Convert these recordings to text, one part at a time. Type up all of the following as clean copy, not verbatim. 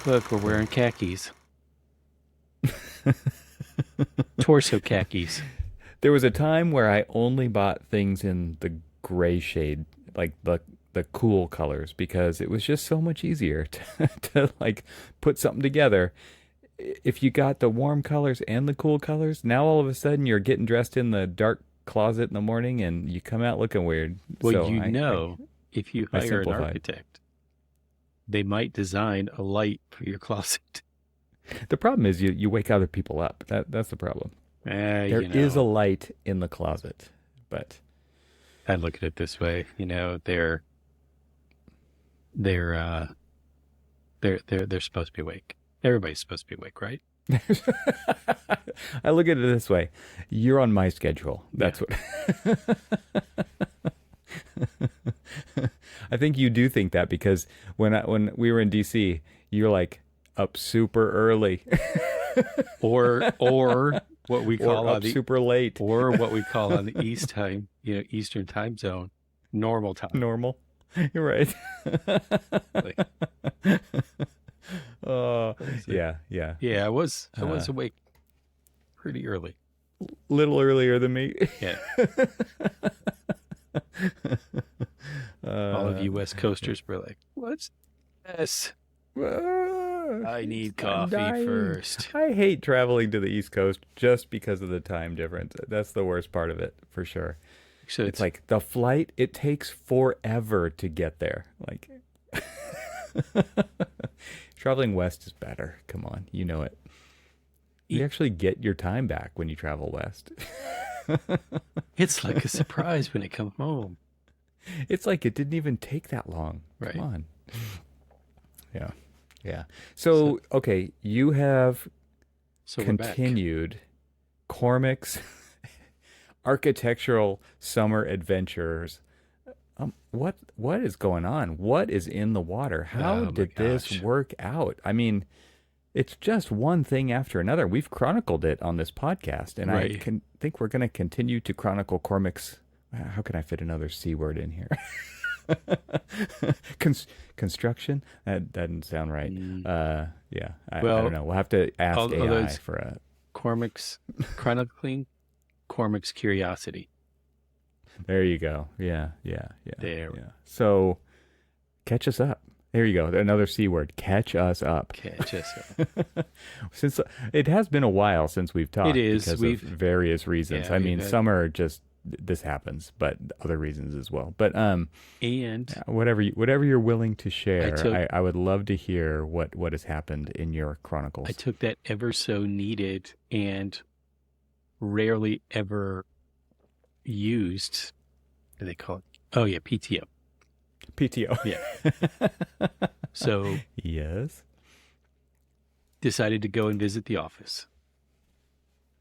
Look, we're wearing khakis. Torso khakis. There was a time where I only bought things in the gray shade, like the cool colors, because it was just so much easier to like put something together. If you got the warm colors and the cool colors, now all of a sudden you're getting dressed in the dark closet in the morning and you come out looking weird. Well, So if you I hire an simplified. architect, they might design a light for your closet. The problem is you wake other people up. That's the problem. There You is a know, light in the closet, but I look at it this way. They're they're supposed to be awake. Everybody's supposed to be awake, right? I look at it this way. You're on my schedule. That's what I think you do think that because when we were in DC, you're like up super early Or what we call or on up the super late. or what we call on the Eastern time zone, normal time. Normal. You're right. Like, Oh, it's like, yeah, yeah. yeah, I was Uh, awake pretty early. Little earlier than me. Yeah, all of Uh, you West Coasters were like, "What's this? I need I'm coffee dying. first." I hate traveling to the East Coast just because of the time difference. That's the worst part of it, for sure. So It's it's like the flight, it takes forever to get there. Like traveling west is better. Come on, you know it. You e- actually get your time back when you travel west. it's like a surprise when it comes home, It's like it didn't even take that long. Come right? on. Yeah. Yeah. So So, okay, you have so we're back. continued Cormac's architectural summer adventures. What is going on? What is in the water? How Oh my did this gosh. work out? I mean, it's just one thing after another. We've chronicled it on this podcast, and I Right. can think we're going to continue to chronicle Cormac's. How can I fit another C word in here? Cons- construction? That doesn't sound right. Mm, Yeah, I don't well, know. We'll have to ask although AI it's for a. Cormac's chronicling Cormac's curiosity. There you go. Yeah, yeah, yeah, There, yeah. So catch us up. There you go. Another C word. Catch us up. catch us up. Since it has been a while since we've It talked is. because of various reasons. Yeah, I we've mean, had, summer just this happens, but other reasons as well. But and whatever you're willing to I share, took I would love to hear what has happened in your I chronicles. took that ever so needed and rarely ever used. What do they call it? Oh yeah, PTO. PTO. Yeah. So Yes. decided to go and visit the office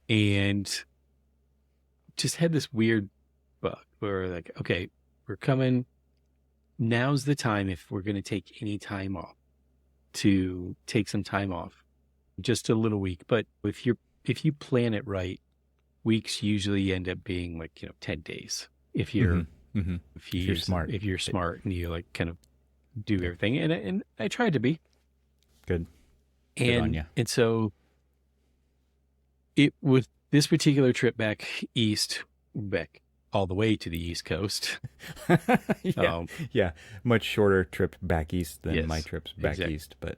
and just had this weird bug where we're like, okay, we're coming. Now's the time if we're going to take any time off to take some time off, just a little week. But if you plan it right, weeks usually end up being like 10 days if Mm-hmm. you're Mm-hmm. if you If you're use smart. if you're It- smart and you like kind of do everything and I tried to be Good. Good on and you. and so it was this particular trip back all the way to the East Coast. Yeah. Um, Yeah. Much shorter trip back east than my yes, trips back exactly. east, but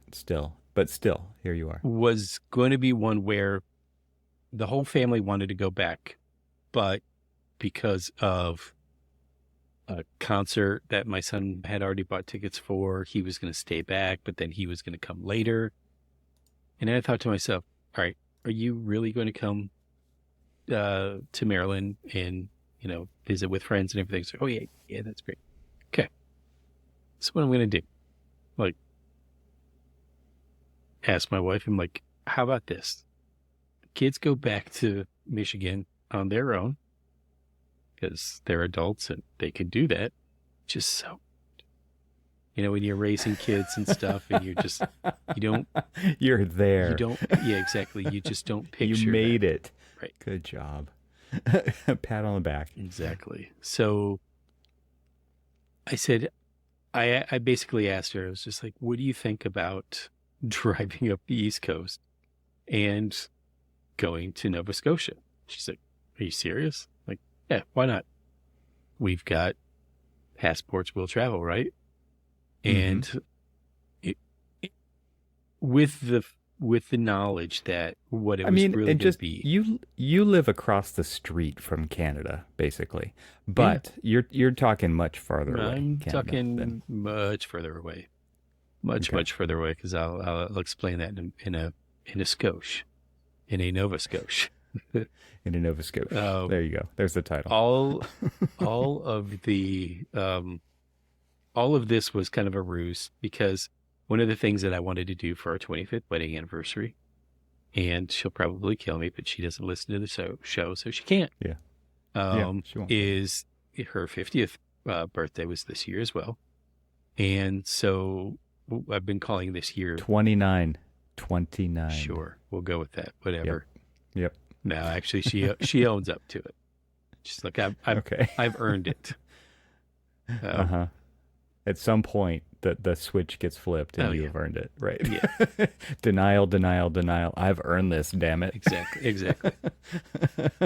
still, here you are. Was going to be one where the whole family wanted to go back, but because of a concert that my son had already bought tickets for, he was going to stay back, but then he was going to come later. And then I thought to myself, all right, are you really going to come to Maryland and, visit with friends and everything? So, oh, yeah, yeah, that's great. Okay. So what I'm going to do, like, ask my wife, I'm like, how about this? Kids go back to Michigan on their own because they're adults and they can do that. Just so, when you're raising kids and stuff and you don't, You're there. yeah, exactly. You just don't You picture made that. it. Right. Good job. Pat on the back. Exactly. So I said, I basically asked her, I was just like, what do you think about driving up the East Coast and going to Nova Scotia. She's like, are you serious? Like, yeah, why not? We've got passports, we'll travel, right? And with the knowledge that what it was really going to be. You live across the street from Canada, basically, but you're talking much farther away. I'm talking much further away, much further away, because I'll explain that in a Scotia, in a Nova Scotia. In a Nova Scotia. There you go. There's the title. All of this was kind of a ruse, because one of the things that I wanted to do for our 25th wedding anniversary, and she'll probably kill me, but she doesn't listen to the show, so she can't. Yeah. She won't. Is her 50th birthday was this year as well. And so I've been calling this year 29. Sure. We'll go with that. Whatever. Yep. No, actually she owns up to it. She's like, I've earned it. At some point the switch gets flipped and you've earned it, right? Yeah. Denial. I've earned this, damn it. Exactly.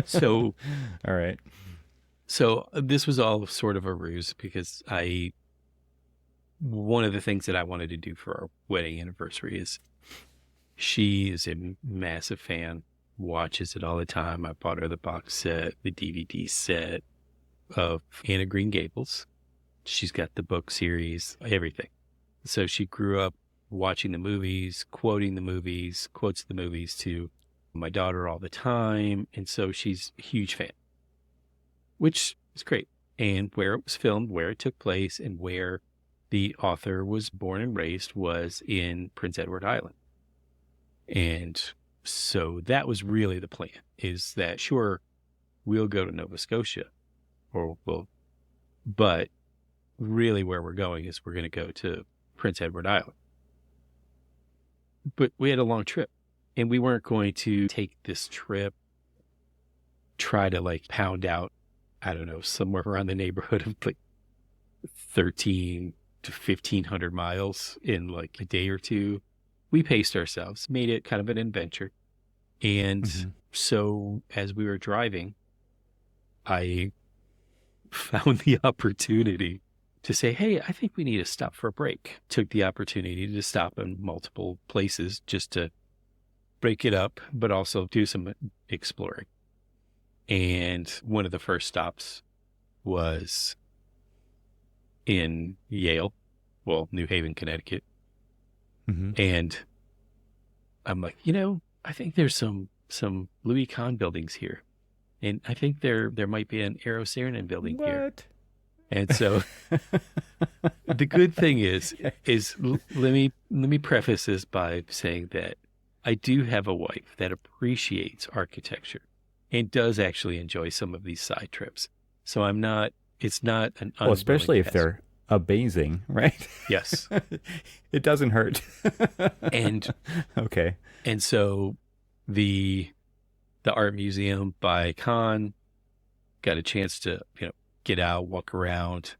So, all right. So this was all sort of a ruse, because one of the things that I wanted to do for our wedding anniversary is, she is a massive fan, watches it all the time. I bought her the box set, the DVD set of Anne of Green Gables. She's got the book series, everything. So she grew up watching the movies, quoting the movies, quotes the movies to my daughter all the time. And so she's a huge fan, which is great. And where it was filmed, where it took place, and where the author was born and raised was in Prince Edward Island. And so that was really the plan, is that, sure, we'll go to Nova Scotia, but really where we're going is we're going to go to Prince Edward Island. But we had a long trip, and we weren't going to take this trip, try to like pound out, I don't know, somewhere around the neighborhood of like 13 to 1,500 miles in like a day or two. We paced ourselves, made it kind of an adventure. And so as we were driving, I found the opportunity to say, hey, I think we need to stop for a break. Took the opportunity to stop in multiple places just to break it up, but also do some exploring. And one of the first stops was in Yale, New Haven, Connecticut. And I'm like, I think there's some Louis Kahn buildings here. And I think there might be an Eero Saarinen building here. And so the good thing is let me preface this by saying that I do have a wife that appreciates architecture and does actually enjoy some of these side trips. So it's not an well, especially if they're amazing, right? Yes. It doesn't hurt. And okay. And so the art museum by Kahn, got a chance to, get out, walk around.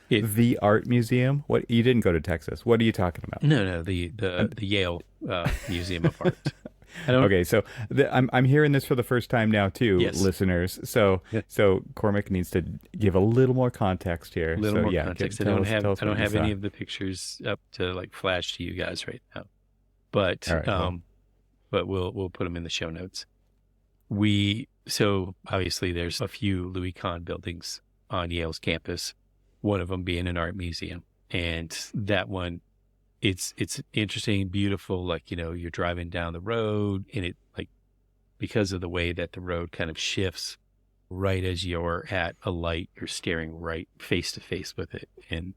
The art museum? What? You didn't go to Texas. What are you talking about? No, the Yale Museum of Art. Okay, so I'm hearing this for the first time now too, yes. Listeners. So Cormac needs to give a little more context here. A little more context. I don't have any of the pictures up to like flash to you guys right now, but but we'll put them in the show notes. So obviously there's a few Louis Kahn buildings on Yale's campus, one of them being an art museum, and that one, it's interesting, beautiful. Like, you're driving down the road, and it, like, because of the way that the road kind of shifts right as you're at a light, you're staring right face to face with it. And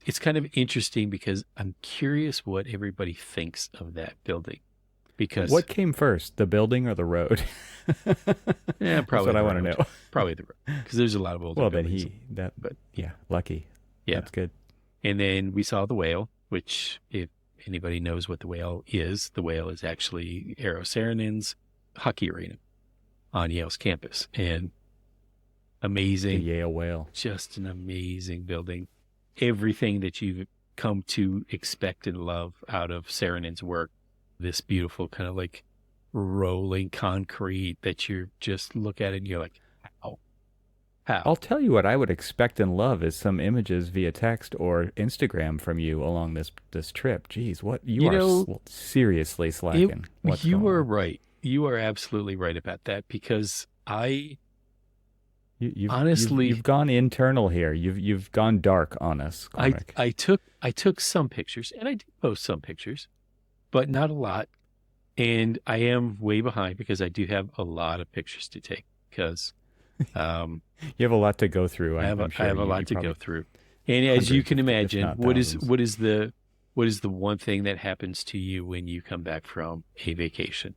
it's kind of interesting because I'm curious what everybody thinks of that building. Because what came first, the building or the road? Yeah, probably. That's what I want to know. Probably the road, because there's a lot of older buildings. Lucky. Yeah, that's good. And then we saw the whale, which, if anybody knows what the whale is actually Eero Saarinen's hockey arena on Yale's campus, and amazing. The Yale whale, just an amazing building. Everything that you come to expect and love out of Saarinen's work. This beautiful kind of like rolling concrete that you just look at it and you're like, how? I'll tell you what I would expect and love is some images via text or Instagram from you along this trip. Geez, what you are seriously slacking. You are right. You are absolutely right about that because honestly, you've gone internal here. You've gone dark on us, Cormac. I took some pictures and I did post some pictures, but not a lot. And I am way behind because I do have a lot of pictures to take because you have a lot to go through. I have a lot to go through. And as you can imagine, what is the one thing that happens to you when you come back from a vacation?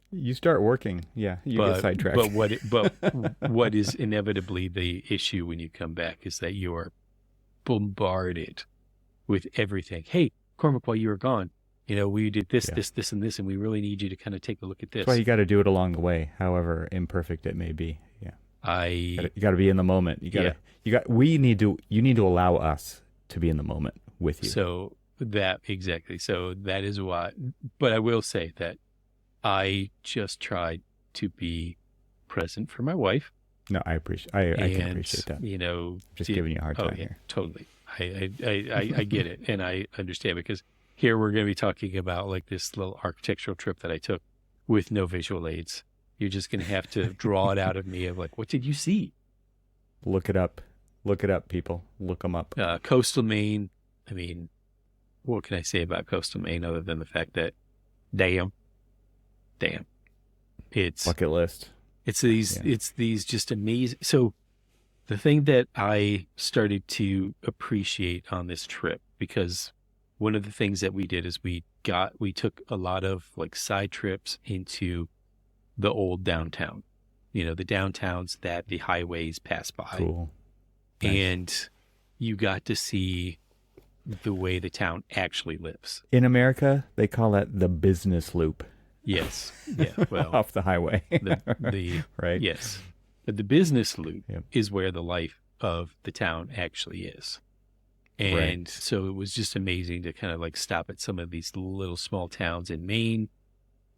You start working. Yeah, you get sidetracked. What is inevitably the issue when you come back is that you are bombarded with everything. Hey, Cormac, while you were gone, we did this, this, and this, and we really need you to kind of take a look at this. That's why you got to do it along the way, however imperfect it may be. Yeah, you got to be in the moment. You need to allow us to be in the moment with you. So that is why. But I will say that I just tried to be present for my wife. No, I appreciate. I can appreciate that. Just giving you a hard time here. Totally. I get it, and I understand because here we're going to be talking about like this little architectural trip that I took with no visual aids. You're just going to have to draw it out of me of like, what did you see? Look it up. Look it up, people. Look them up. Coastal Maine. I mean, what can I say about Coastal Maine other than the fact that, damn, it's bucket list. It's these just amazing. So the thing that I started to appreciate on this trip, because one of the things that we did is we took a lot of like side trips into the old downtown, the downtowns that the highways pass by. Cool. Nice. And you got to see the way the town actually lives. In America, they call that the business loop. Yes. Yeah. Well, off the highway. Right. Yes. But the business loop is where the life of the town actually is. And so it was just amazing to kind of like stop at some of these little small towns in Maine.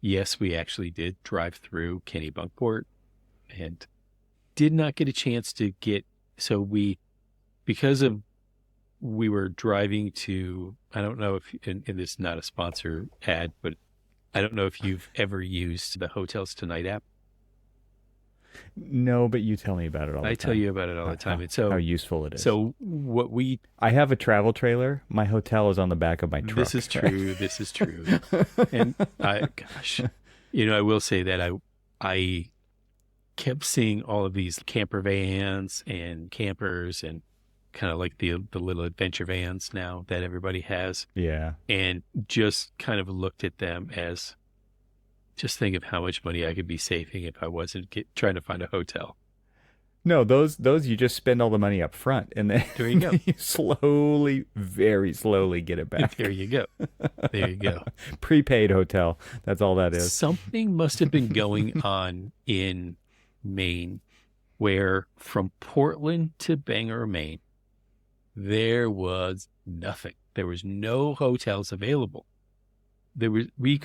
Yes, we actually did drive through Kennebunkport and did not get a chance to because we were driving to, I don't know if, and this is not a sponsor ad, but I don't know if you've ever used the Hotels Tonight app. No, but you tell me about it all the time. I tell you about it all the time. And so, how useful it is. So I have a travel trailer. My hotel is on the back of my truck. This is true. This is true. And I will say that I kept seeing all of these camper vans and campers and kind of like the little adventure vans now that everybody has. Yeah. And just kind of looked at them as, just think of how much money I could be saving if I wasn't trying to find a hotel. No, those you just spend all the money up front, and then there you go. You very slowly get it back. There you go. Prepaid hotel. That's all that is. Something must have been going on in Maine, where from Portland to Bangor, Maine, there was nothing. There was no hotels available. We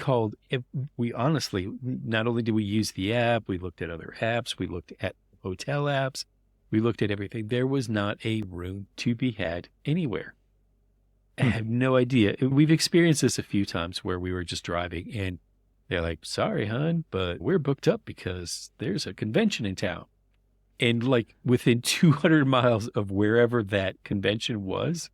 honestly, not only did we use the app, we looked at other apps, we looked at hotel apps, we looked at everything. There was not a room to be had anywhere. I have no idea. We've experienced this a few times where we were just driving and they're like, sorry, hon, but we're booked up because there's a convention in town. And like within 200 miles of wherever that convention was,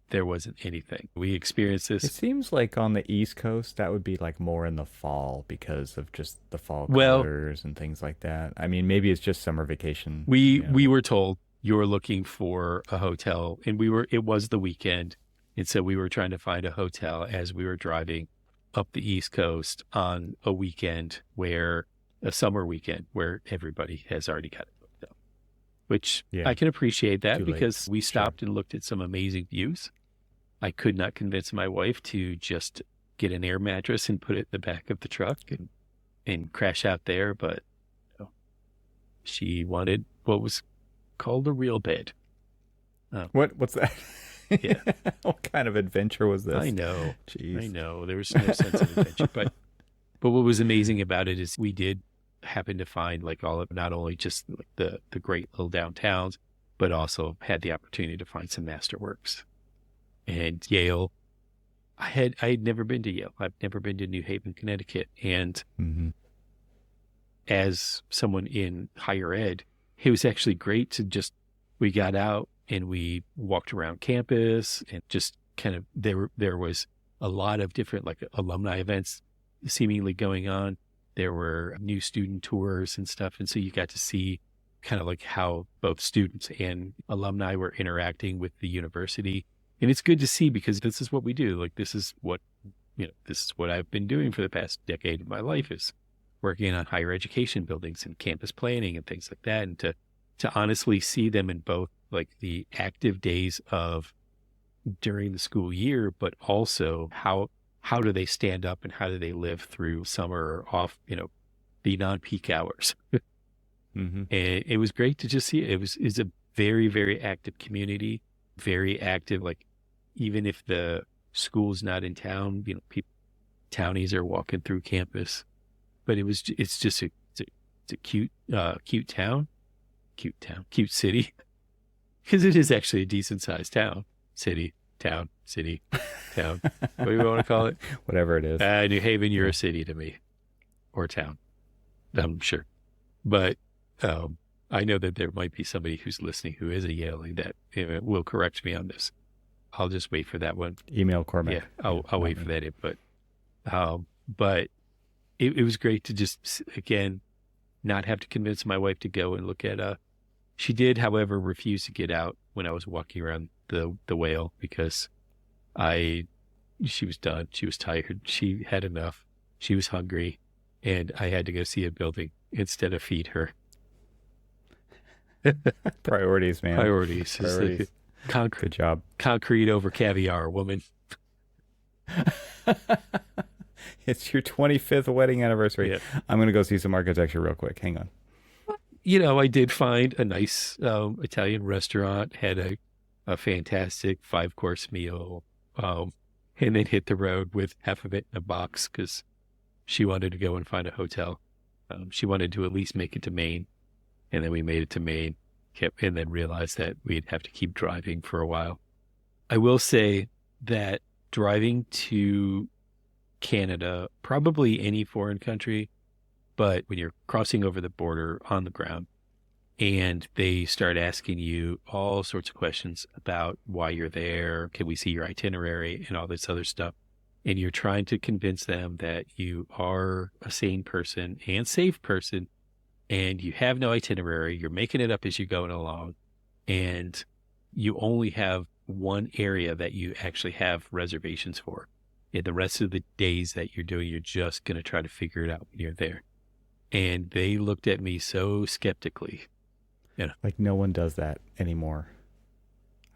there wasn't anything. We experienced this. It seems like on the East Coast, that would be like more in the fall because of just the fall colors and things like that. I mean, maybe it's just summer vacation. We were told you were looking for a hotel, and it was the weekend. And so we were trying to find a hotel as we were driving up the East Coast on a summer weekend where everybody has already got a hotel, which I can appreciate that because we stopped and looked at some amazing views. I could not convince my wife to just get an air mattress and put it in the back of the truck and crash out there, but she wanted what was called a real bed. What's that? Yeah. What kind of adventure was this? I know. I Jeez. know. There was no sense of adventure. But what was amazing about it is we did happen to find like all of not only just like the great little downtowns, but also had the opportunity to find some masterworks. And Yale, I had never been to Yale. I've never been to New Haven, Connecticut. And Mm-hmm. as someone in higher ed, it was actually great to just we got out and we walked around campus and just kind of there was a lot of different like alumni events seemingly going on. There were new student tours and stuff, and so you got to see kind of like how both students and alumni were interacting with the university. And it's good to see because this is what we do. Like this is what this is what I've been doing for the past decade of my life is working on higher education buildings and campus planning and things like that. And to honestly see them in both like the active days of during the school year, but also how do they stand up and how do they live through summer or off, the non-peak hours. Mm-hmm. And it was great to just see it. It's a very, very active community, very active. Like even if the school's not in town, townies are walking through campus. But it's just it's a cute cute city, because it is actually a decent sized town, city, town, town. What do you want to call it? Whatever it is. New Haven, you're a city to me, or town, I'm sure. But I know that there might be somebody who's listening who is a Yalie that will correct me on this. I'll just wait for that one. Email Cormac. Yeah, I'll wait for that input. But it was great to just, again, not have to convince my wife to go and look at she did, however, refuse to get out when I was walking around the whale because she was done. She was tired. She had enough. She was hungry. And I had to go see a building instead of feed her. Priorities, man. Priorities. Priorities. Good job. Concrete over caviar, woman. It's your 25th wedding anniversary. Yeah. I'm going to go see some architecture real quick. Hang on. I did find a nice Italian restaurant, had a fantastic 5-course meal, and then hit the road with half of it in a box because she wanted to go and find a hotel. She wanted to at least make it to Maine, and then we made it to Maine, and then realized that we'd have to keep driving for a while. I will say that driving to Canada, probably any foreign country, but when you're crossing over the border on the ground and they start asking you all sorts of questions about why you're there, can we see your itinerary and all this other stuff, and you're trying to convince them that you are a sane person and safe person and you have no itinerary, you're making it up as you're going along, and you only have one area that you actually have reservations for. And the rest of the days that you're doing, you're just going to try to figure it out when you're there. And they looked at me so skeptically. Like no one does that anymore,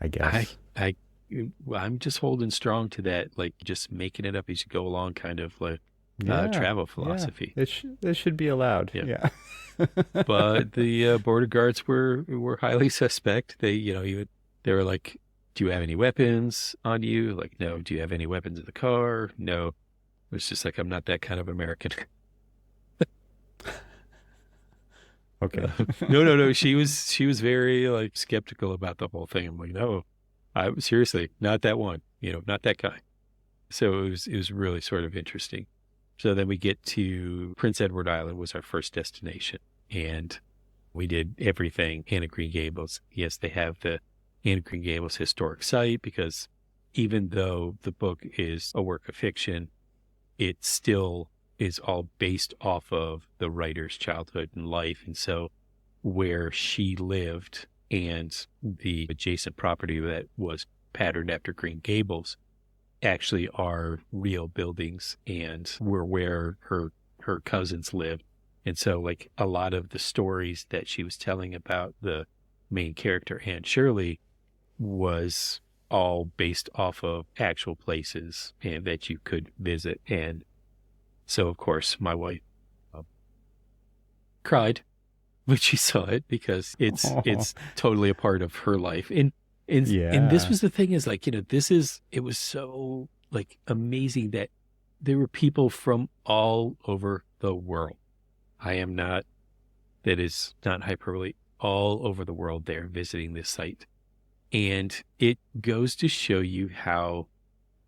I guess. I'm just holding strong to that, like just making it up as you go along kind of like travel philosophy. Yeah. It should be allowed. Yeah. But the border guards were highly suspect. They were like, do you have any weapons on you? Like, no. Do you have any weapons in the car? No. It was just like, I'm not that kind of American. Okay. No. She was very like skeptical about the whole thing. I'm like, no, I seriously not that one. Not that guy. So it was really sort of interesting. So then we get to Prince Edward Island was our first destination, and we did everything. Anne of Green Gables. Yes, they have the Anne of Green Gables historic site because even though the book is a work of fiction, it still is all based off of the writer's childhood and life. And so where she lived and the adjacent property that was patterned after Green Gables actually are real buildings and were where her cousins lived. And so like a lot of the stories that she was telling about the main character, Anne Shirley, was all based off of actual places and that you could visit. And so, of course, my wife cried when she saw it because it's totally a part of her life. And And this Yeah. was the thing is like, it was so like amazing that there were people from all over the world. That is not hyperbole, all over the world there visiting this site. And it goes to show you how,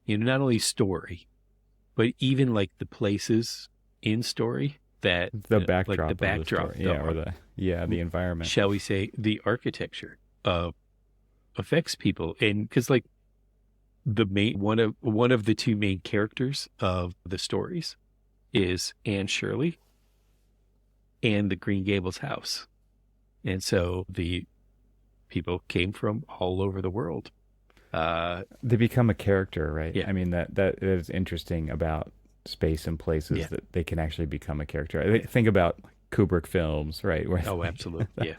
not only story, but even like the places in story that The like backdrop the of the backdrop, story. Yeah, or the environment. shall we say, the architecture affects people. And because like the main one of the two main characters of the stories is Anne Shirley and the Green Gables house. And so the people came from all over the world. They become a character, right? Yeah. I mean, that is interesting about space and places, Yeah. that they can actually become a character. I think about Kubrick films, right? Where Oh, absolutely. Yeah.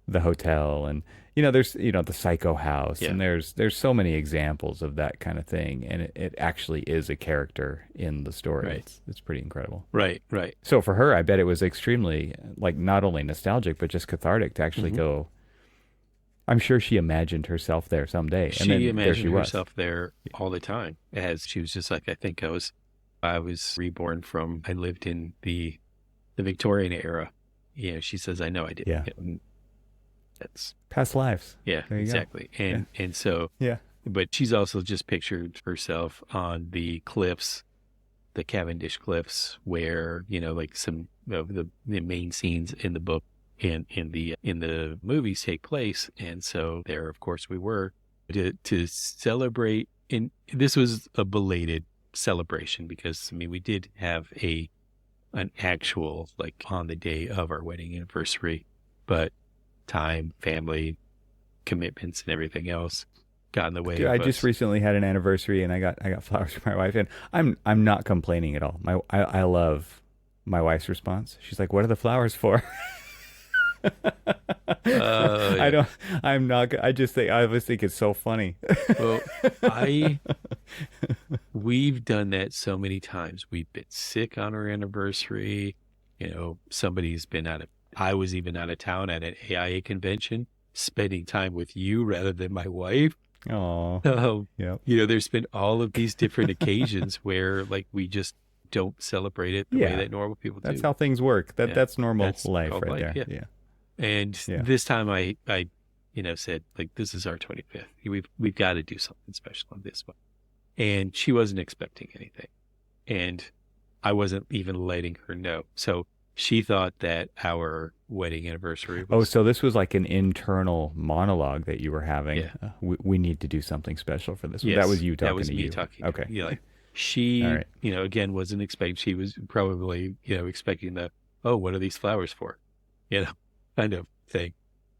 the hotel, and there's the Psycho House, Yeah. and there's so many examples of that kind of thing, and it actually is a character in the story. Right. It's pretty incredible. Right. So for her, I bet it was extremely, like, not only nostalgic but just cathartic to actually go. I'm sure she imagined herself there someday, and then She there she imagined was. herself there all the time. As she was just like, I think I was reborn from. I lived in the Victorian era. She says, I know I did. Yeah. And that's Past lives. yeah, There you exactly. go. And so, Yeah. but she's also just pictured herself on the cliffs, the Cavendish cliffs, where like some of the main scenes in the book and in the movies take place. And so there, of course, we were to celebrate. And this was a belated celebration because we did have an actual, like, on the day of our wedding anniversary, but time, family commitments, and everything else got in the way. Dude, I just recently had an anniversary, and I got flowers for my wife, and I'm not complaining at all. I love my wife's response. She's like, "What are the flowers for?" I just think, I always think it's so funny. Well, we've done that so many times. We've been sick on our anniversary. Somebody's been I was even out of town at an AIA convention, spending time with you rather than my wife. Oh, yeah. There's been all of these different occasions where like we just don't celebrate it the way that normal people do. That's how things work. That's normal life right life, there. yeah. And this time I said, like, this is our 25th. We've got to do something special on this one. And she wasn't expecting anything. And I wasn't even letting her know. So she thought that our wedding anniversary was... Oh, so this was like an internal monologue that you were having. Yeah. We need to do something special for this. Yes, That was you talking that was to me you. talking. Okay. Like she, All right. again, wasn't expecting. She was probably, expecting what are these flowers for? Kind of thing.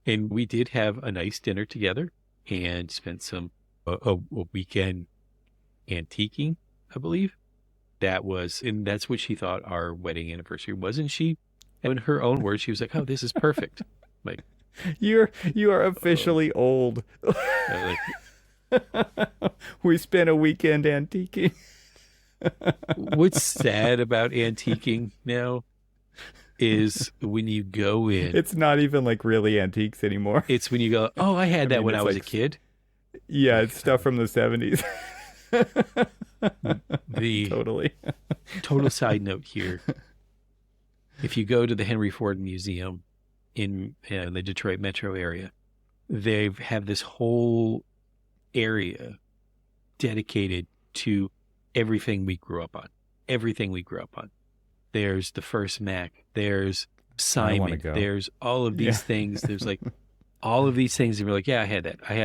And we did have a nice dinner together and spent some a weekend antiquing, I believe. And that's what she thought our wedding anniversary was. And she, in her own words, she was like, "Oh, this is perfect." Like, you are officially old. We spent a weekend antiquing. What's sad about antiquing now is when you go in. It's not even like really antiques anymore. It's when you go, "Oh, I had that when I was a kid." Yeah, it's stuff from the 70s. Totally. Total side note here. If you go to the Henry Ford Museum in the Detroit metro area, they have this whole area dedicated to everything we grew up on. Everything we grew up on. There's the first Mac. There's Simon. There's all of these things. There's like all of these things. And we're like, yeah, I had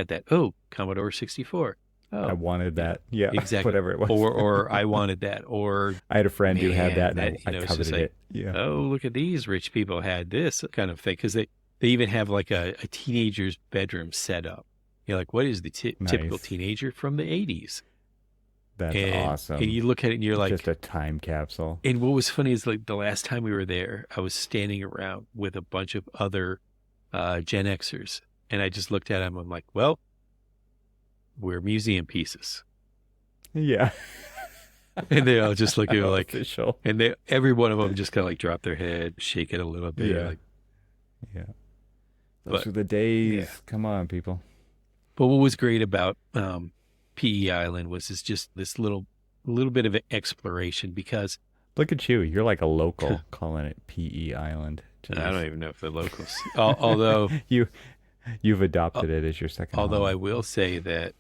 that. Oh, Commodore 64. Oh, I wanted that. Yeah, exactly. Whatever it was. Or I wanted that. Or I had a friend who had that, and I coveted it. Yeah. Oh, look at these rich people had this kind of thing, because they even have like a teenager's bedroom set up. Like, what is the typical teenager from the 80s? That's awesome. And you look at it and you're like, just a time capsule. And what was funny is, like, the last time we were there, I was standing around with a bunch of other Gen Xers, and I just looked at them. I'm like, well, we're museum pieces. Yeah. And they all just look at me like, official. And every one of them just kind of like drop their head, shake it a little bit. Yeah. Like, yeah. Those are the days. Yeah. Come on, people. But what was great about PE Island was it's just this little bit of an exploration because Look at you. You're like a local calling it PE Island. I don't Jeez. even know if the locals. Although You've adopted it as your second although home. I will say that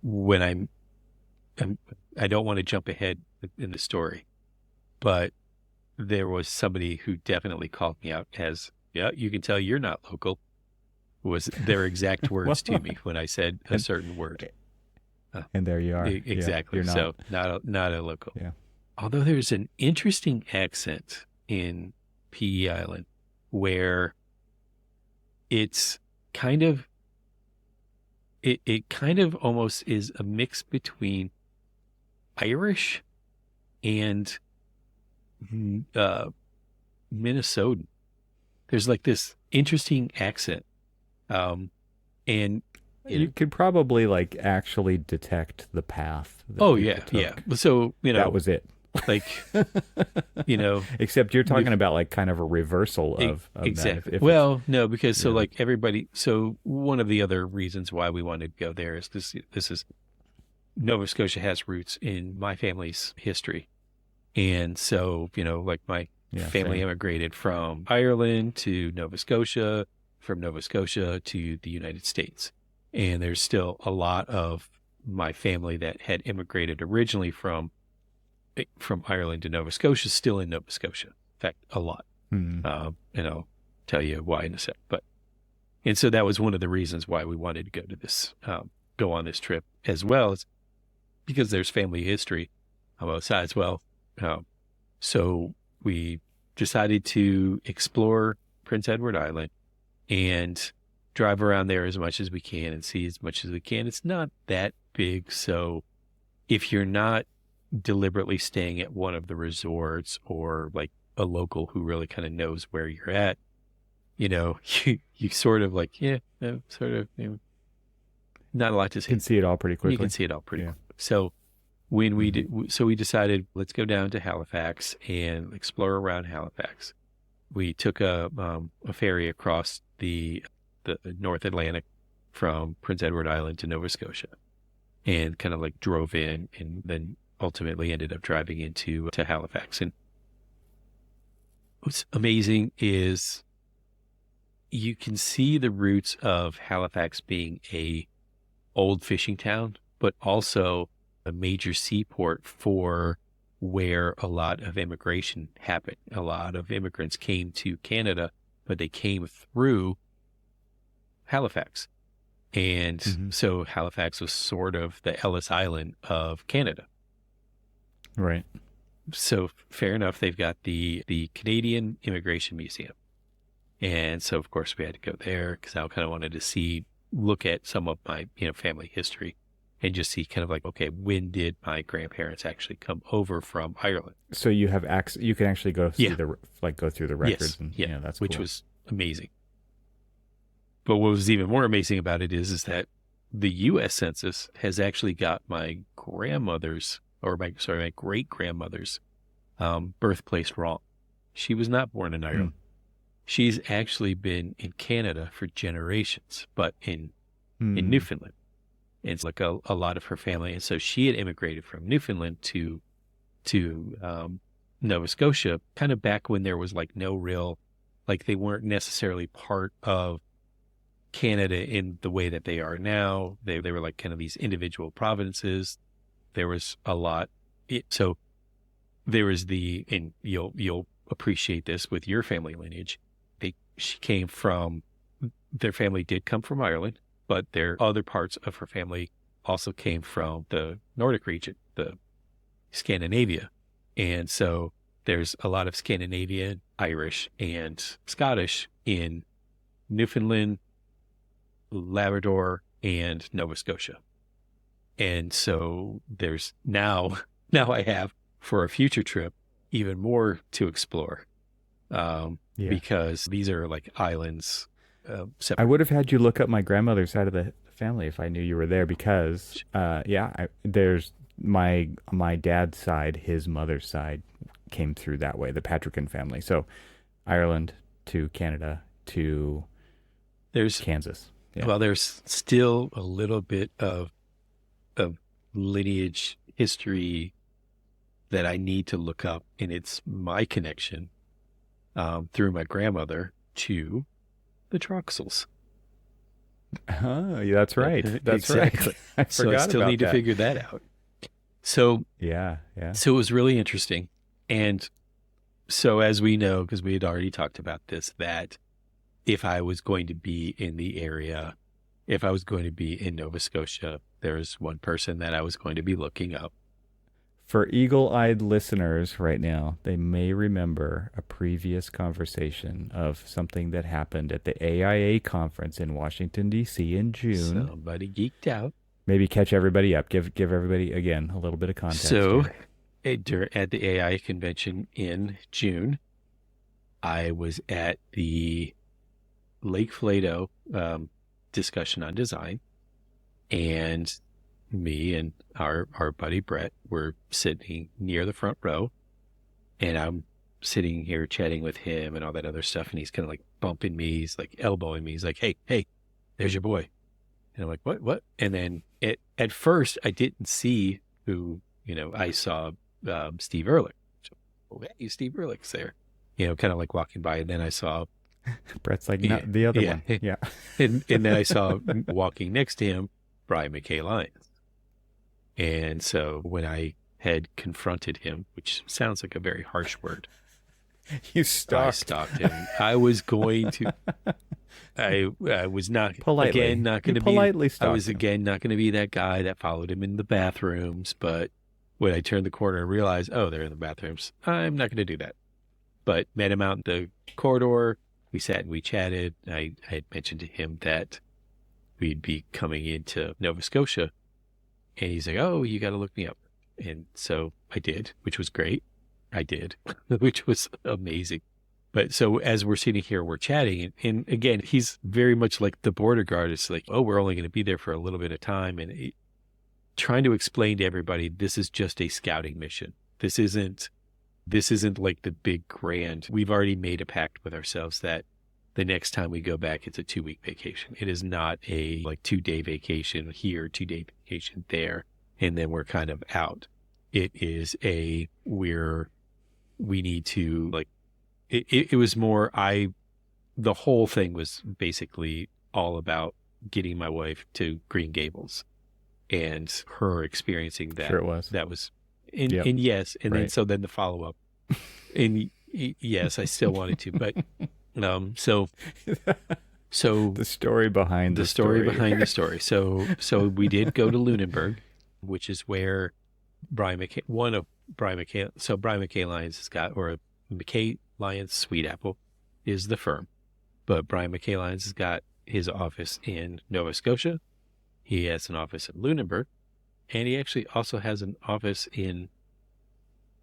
when I don't want to jump ahead in the story, but there was somebody who definitely called me out as, yeah, you can tell you're not local, was their exact words to Well, me when I said a certain word. and there you are. Yeah, Exactly. you're not. So not a local. Yeah. Although there's an interesting accent in PE Island where it's kind of it kind of almost is a mix between Irish and Minnesotan. There's like this interesting accent, and You could probably like actually detect the path that oh people yeah. took. So That was it. like you know, Except you're talking about like kind of a reversal of exactly. that. If Well, no, because so yeah. like everybody. So one of the other reasons why we wanted to go there is this is Nova Scotia has roots in my family's history, and so like my Yeah, family same. immigrated from Ireland to Nova Scotia, from Nova Scotia to the United States, and there's still a lot of my family that had immigrated originally from Ireland to Nova Scotia, still in Nova Scotia. In fact, a lot. Hmm. And I'll tell you why in a sec. And so that was one of the reasons why we wanted to go on this trip as well, is because there's family history on both sides. Well, so we decided to explore Prince Edward Island and drive around there as much as we can and see as much as we can. It's not that big, so if you're not deliberately staying at one of the resorts or like a local who really kind of knows where you're at, you sort of like, sort of, not a lot to You see. can see it all pretty quickly. You can see it all pretty Yeah. quickly. So when we decided, let's go down to Halifax and explore around Halifax. We took a ferry across the North Atlantic from Prince Edward Island to Nova Scotia, and kind of like drove in, and then ultimately ended up driving into to Halifax. And what's amazing is you can see the roots of Halifax being a old fishing town, but also a major seaport for where a lot of immigration happened. A lot of immigrants came to Canada, but they came through Halifax. And so Halifax was sort of the Ellis Island of Canada. Right. So fair enough, they've got the Canadian Immigration Museum. And so of course we had to go there because I kind of wanted to look at some of my family history and just see kind of like, okay, when did my grandparents actually come over from Ireland? So you have access. You can actually go see Yeah. go through the records. Yes, And, yeah, that's which cool. was amazing. But what was even more amazing about it is that the U.S. Census has actually got my grandmother's, or my great grandmother's birthplace wrong. She was not born in Ireland. She's actually been in Canada for generations, but in Newfoundland. And it's like a lot of her family. And so she had immigrated from Newfoundland to Nova Scotia, kind of back when there was like no real, like they weren't necessarily part of Canada in the way that they are now. They were like kind of these individual provinces. There was a lot. So there was and you'll appreciate this with your family lineage. Their family did come from Ireland, but their other parts of her family also came from the Nordic region, the Scandinavia. And so there's a lot of Scandinavian, Irish, and Scottish in Newfoundland, Labrador, and Nova Scotia. And so there's now I have, for a future trip, even more to explore. Because these are like islands separate. I would have had you look up my grandmother's side of the family if I knew you were there because, there's my dad's side, his mother's side came through that way, the Patrickan family. So Ireland to Canada to Kansas. Yeah. Well, there's still a little bit of lineage history that I need to look up, and it's my connection through my grandmother to the Troxels. Oh, yeah, that's right. That's Exactly. right. I So I forgot still about need to that. figure that out. So Yeah. so it was really interesting. And so as we know, because we had already talked about this, that if I was going to be in the area, if I was going to be in Nova Scotia, there's one person that I was going to be looking up. For eagle-eyed listeners right now, they may remember a previous conversation of something that happened at the AIA conference in Washington, D.C. in June. Somebody geeked out. Maybe catch everybody up. Give everybody, again, a little bit of context. So here. at the AIA convention in June, I was at the Lake Flato discussion on design, and me and our buddy Brett were sitting near the front row, and I'm sitting here chatting with him and all that other stuff, and he's kind of like bumping me, he's like elbowing me, he's like, hey, there's your boy. And I'm like, what? And then at first I didn't see who, I saw Steve Ehrlich. So, oh, hey, Steve Ehrlich's there, kind of like walking by, and then I saw Brett's like, not the other one. Yeah. and then I saw walking next to him, Brian MacKay-Lyons. And so when I had confronted him, which sounds like a very harsh word, You I stalked. stalked him. I was going to, I was not, Politely. again, not going to be, politely I stalked was him. again not going to be that guy that followed him in the bathrooms. But when I turned the corner and realized, oh, they're in the bathrooms, I'm not going to do that. But met him out in the corridor. We sat and we chatted. I had mentioned to him that we'd be coming into Nova Scotia. And he's like, oh, you got to look me up. And so I did, which was great. I did, which was amazing. But so as we're sitting here, we're chatting. And again, he's very much like the border guard. It's like, oh, we're only going to be there for a little bit of time. And trying to explain to everybody, this is just a scouting mission. This isn't like the big grand. We've already made a pact with ourselves that the next time we go back, it's a 2-week vacation. It is not a 2-day vacation here, 2-day vacation there, and then we're kind of out. It is we need to it was more, the whole thing was basically all about getting my wife to Green Gables and her experiencing that. Sure it was. That was, Yep. and yes, and Right. then the follow up, and yes, I still wanted to, but so The story behind the story behind the story. So we did go to Lunenburg, which is where Brian MacKay-Lyons has got, or MacKay-Lyons Sweetapple is the firm, but Brian MacKay-Lyons has got his office in Nova Scotia. He has an office in Lunenburg, and he actually also has an office in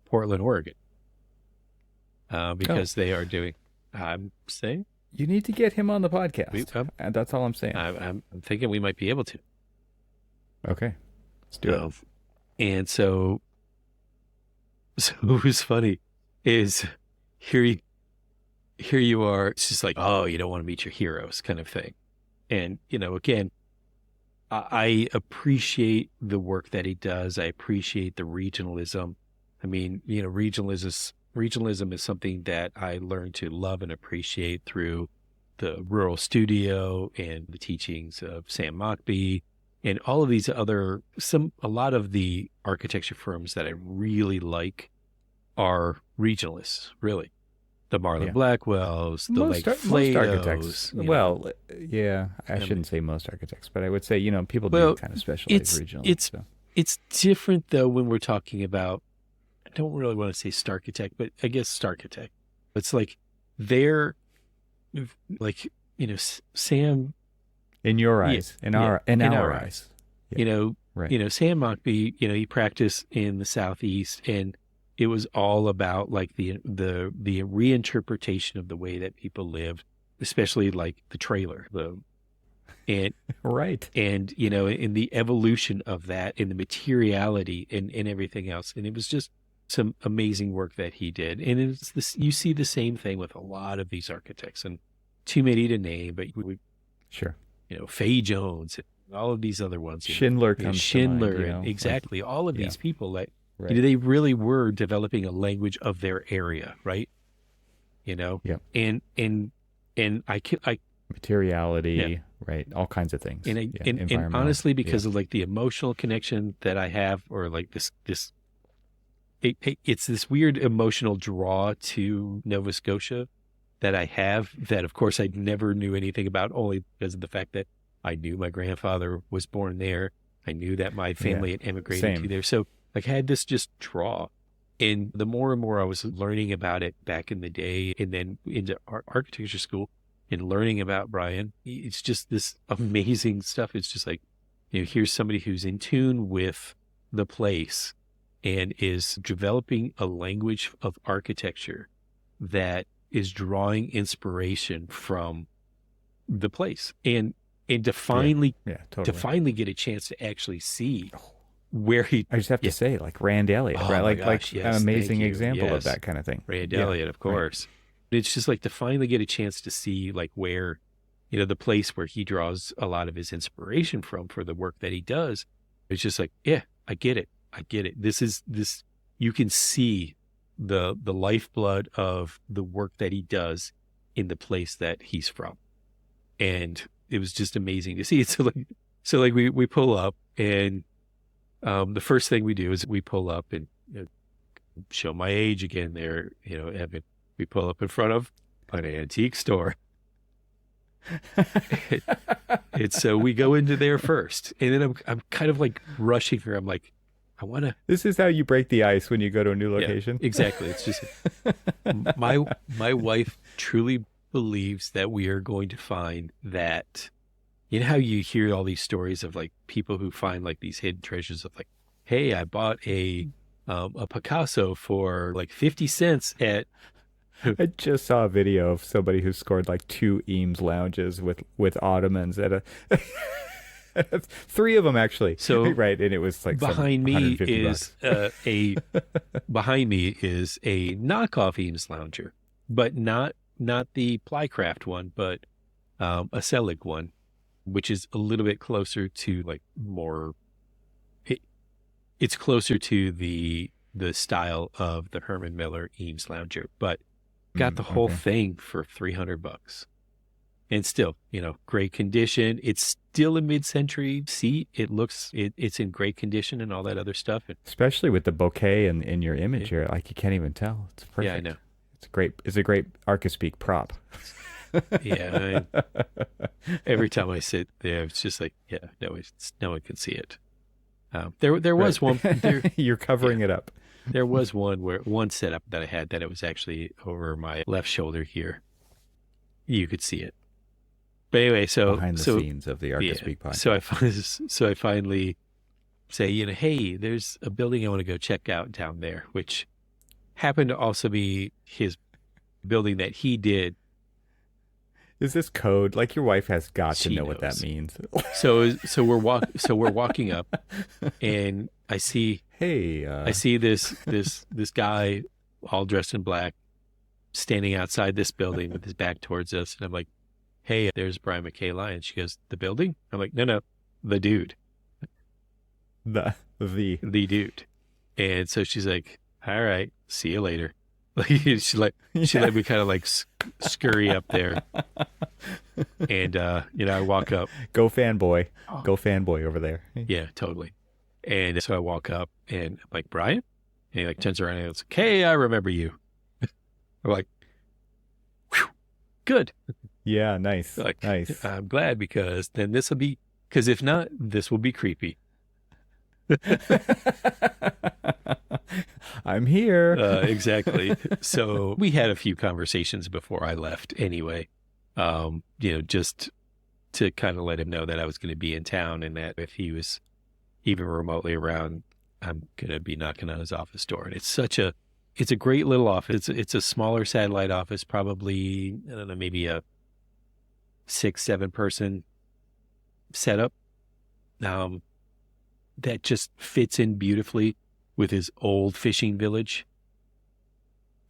Portland, Oregon, because they are doing, I'm saying, You need to get him on the podcast. And that's all I'm saying. I'm thinking we might be able to. Okay. Let's do it. And so what was funny is here you are. It's just like, oh, you don't want to meet your heroes kind of thing. And, again, I appreciate the work that he does. I appreciate the regionalism. I mean, regionalism is something that I learned to love and appreciate through the Rural Studio and the teachings of Sam Mockbee and all of these other, a lot of the architecture firms that I really like are regionalists, really. The Marlon Blackwells, the most architects. Well, yeah, I shouldn't say most architects, but I would say, people do kind of specialize regionally. It's different, though, when we're talking about, I don't really want to say Starchitect, but I guess Starchitect. It's like they're Sam. In your eyes, in our eyes. Yeah. Right. Sam Mockbee, he practiced in the Southeast, and it was all about the reinterpretation of the way that people lived, especially like the trailer, and right. And, in the evolution of that, in the materiality and everything else. And it was just some amazing work that he did. And it's this, you see the same thing with a lot of these architects, and too many to name, but Sure. Faye Jones and all of these other ones, Schindler comes Schindler to mind, and exactly all of yeah. these people that Right. they really were developing a language of their area, right? Yep. And I yeah. Materiality, right? All kinds of things. And Yeah. and Environmental. honestly, Yeah. because of like the emotional connection that I have, or like it's this weird emotional draw to Nova Scotia that I have, that of course I never knew anything about, only because of the fact that I knew my grandfather was born there. I knew that my family had emigrated to Same. there. So like I had this just draw. And the more and more I was learning about it back in the day, and then into architecture school and learning about Brian, it's just this amazing stuff. It's just like, here's somebody who's in tune with the place and is developing a language of architecture that is drawing inspiration from the place. And to finally Totally. to finally get a chance to actually see where he I just have to say, like Rand Elliott, Oh right? my Like gosh, an yes, amazing thank you. example of Yes. that kind of thing. Rand Yeah, Elliott, of right. course. It's just like to finally get a chance to see like where, the place where he draws a lot of his inspiration from for the work that he does. It's just like, yeah, I get it. I get it. This you can see the lifeblood of the work that he does in the place that he's from. And it was just amazing to see it. So like we pull up, and the first thing we do is we pull up and show my age again there, Evan. We pull up in front of an antique store. And so we go into there first. And then I'm kind of like rushing her. I'm like, I want to. This is how you break the ice when you go to a new location. Yeah, exactly. It's just my wife truly believes that we are going to find that. You know how you hear all these stories of like people who find like these hidden treasures of like, hey, I bought a Picasso for like 50 cents at. I just saw a video of somebody who scored like 2 Eames lounges with ottomans at a 3 of them actually. So right, and it was like behind me is behind me is a knockoff Eames lounger, but not the Plycraft one, but a Selig one, which is a little bit closer to like more. It's closer to the style of the Herman Miller Eames lounger, but got the whole thing for $300, and still, great condition. It's still a mid-century seat. It's in great condition and all that other stuff. Especially with the bouquet in your image here, like you can't even tell. It's perfect. Yeah, I know. It's a great Archispeak prop. Yeah. Every time I sit there, it's just like, yeah, no one can see it. There was one. You're covering it up. There was one setup that I had that it was actually over my left shoulder here. You could see it. But anyway, behind the scenes of the Archispeak podcast. So I finally say, hey, there's a building I want to go check out down there, which happened to also be his building that he did. Is this code? Like your wife has got to She know what that knows. means. So we're walking up, and I see this guy all dressed in black standing outside this building with his back towards us, and I'm like, hey, there's Brian MacKay-Lyons. She goes, the building? I'm like, no, the dude. The dude. And so she's like, all right, see you later. Like she let me kind of like scurry up there, and I walk up. Go fanboy over there. Yeah, totally. And so I walk up, and I'm like, Brian, and he like turns around and goes, hey, I remember you. I'm like, whew, good. Yeah, nice. Like, nice. I'm glad, because then because if not, this will be creepy. I'm here. Exactly. So we had a few conversations before I left anyway, just to kind of let him know that I was going to be in town, and that if he was even remotely around, I'm going to be knocking on his office door. And it's a great little office. It's a smaller satellite office, probably, I don't know, maybe a 6-7 person setup. That just fits in beautifully with his old fishing village.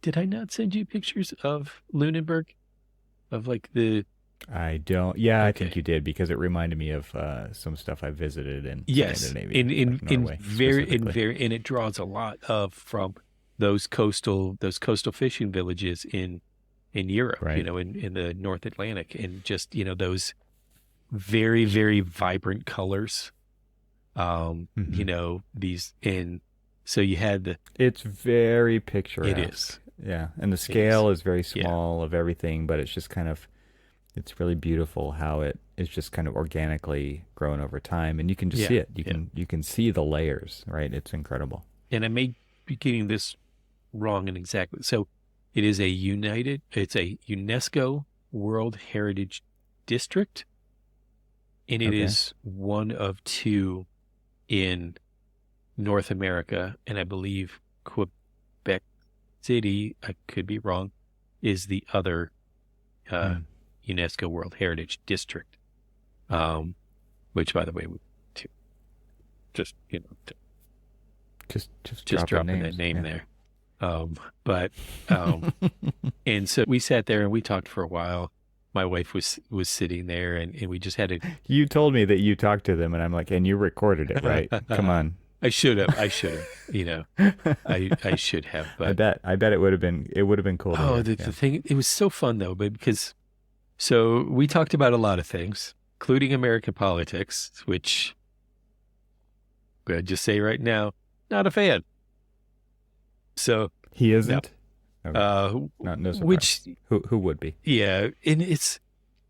Did I not send you pictures of Lunenburg? Of like the I don't. Yeah, I think Okay. you did because it reminded me of some stuff I visited in Yes, Scandinavia, like Norway specifically. and it draws a lot of from those coastal fishing villages in Europe, Right. in the North Atlantic, and just those very, very vibrant colors. Hmm. These, and so you had It's very it picturesque. is, Yeah, and the it is, scale is very yeah, small of everything, but it's just kind of it's really beautiful how it is just kind of organically grown over time, and you can just yeah, see it. You yeah. can see the layers, right? It's incredible. And I may be getting this wrong and exactly. So it's a UNESCO World Heritage District, and it Okay. is one of two in North America. And I believe Quebec City, I could be wrong, is the other uh, Mm. UNESCO World Heritage District. Um, which, by the way, to just Just just dropping dropping that names. name Yeah. there. But and so we sat there and we talked for a while. My wife was sitting there, and we just had You told me that you talked to them, and I'm like, and you recorded it, right? Come a. on. I should have. I should have. But I bet it would have been cool to oh, hear. the Yeah. thing, it was so fun though, but because so we talked about a lot of things, including American politics, which I'm gonna just say right now, not a fan. So He no, isn't. Okay. uh, Not no surprise. which Who would be? yeah, and it's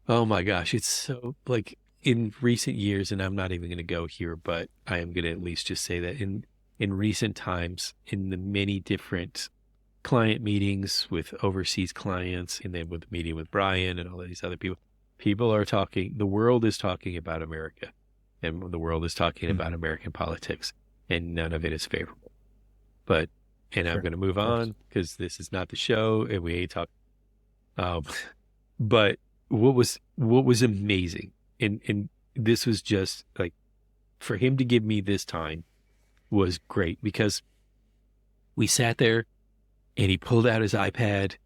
oh my gosh, it's so like in recent years, and I'm not even going to go here, but I am going to at least just say that in recent times, in the many different client meetings with overseas clients, and then with the meeting with Brian and all of these other people, people are talking. The world is talking about America, and the world is talking about Hmm. American politics, and none of it is favorable. But and I'm Sure. going to move Of course. on because this is not the show, and we ain't talking. Um, but what was amazing, and this was just like for him to give me this time was great because we sat there and he pulled out his iPad